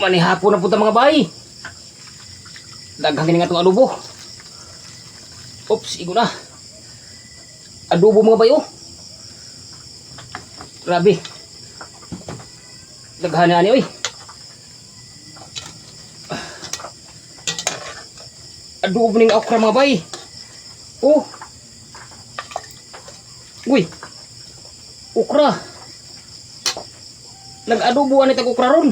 Manihapon na punta mga bay. Daghang kini nga itong adobo. Oops, igo na. Adobo mga bay, oh. Grabe. Daghan na ani, oy. Adobo ning okra mga bay. Oh. Uy. Okra. Nag-adobo ani tag okra ron.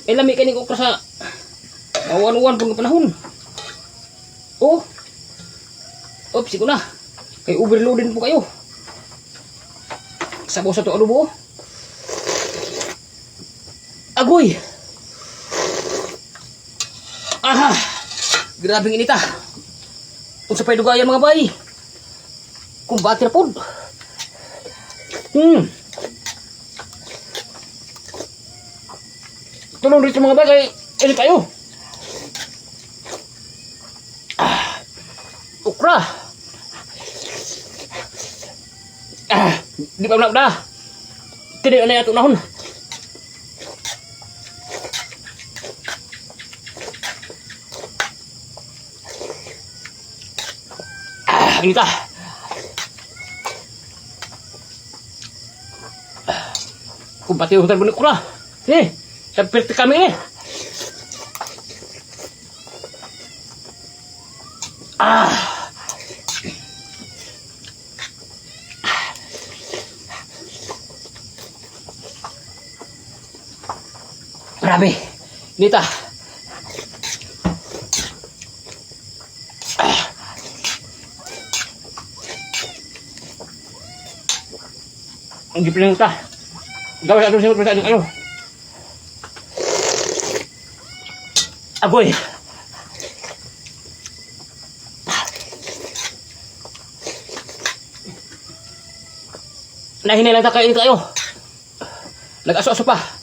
May lami kaning okra sa awan-awan pang panahon. Oh. Oops, ko na. Kay overloaded po kayo. Sabaw sa to adobo. Agoy. Aha. Grabing inita. Kung sa pay dugayan mga bay. Kumbati na pod. Tulong dito mga bay kay ini kayo. Okra. Di pa na. Tidak na yato nahon. Kita. Kumpati hutan bunik okra. Nih, seperti kami ini. Grabe, nita. Ang gipilang ta. Gawin ato siya sa ayo. Agoy. Nahinay lang ta kayo tayo. Nag-aso-aso pa.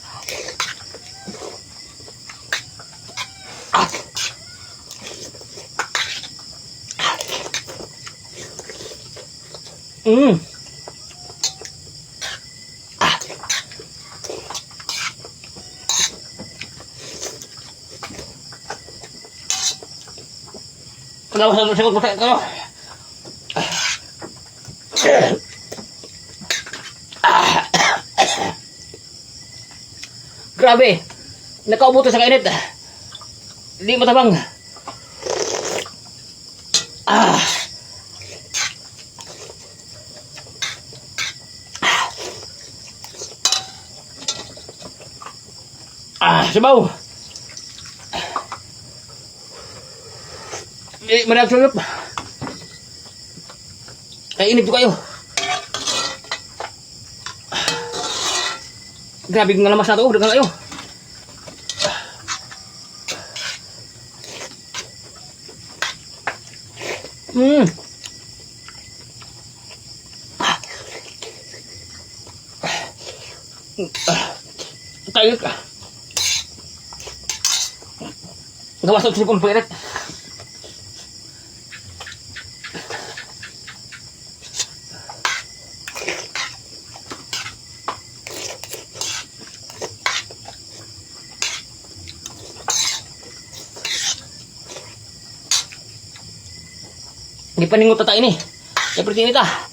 Kenapa satu sekot pakai kalau? Grabe, nakaubo to sa kainit. Di matabang. Sabaw. Marag suyop. Ay, inip to kayo. Grabe nga lamas na to. Dagang kayo. Tayo ka. Gawas ang sipon peret. Hindi pa ningot ta ini. Seperti ini ta.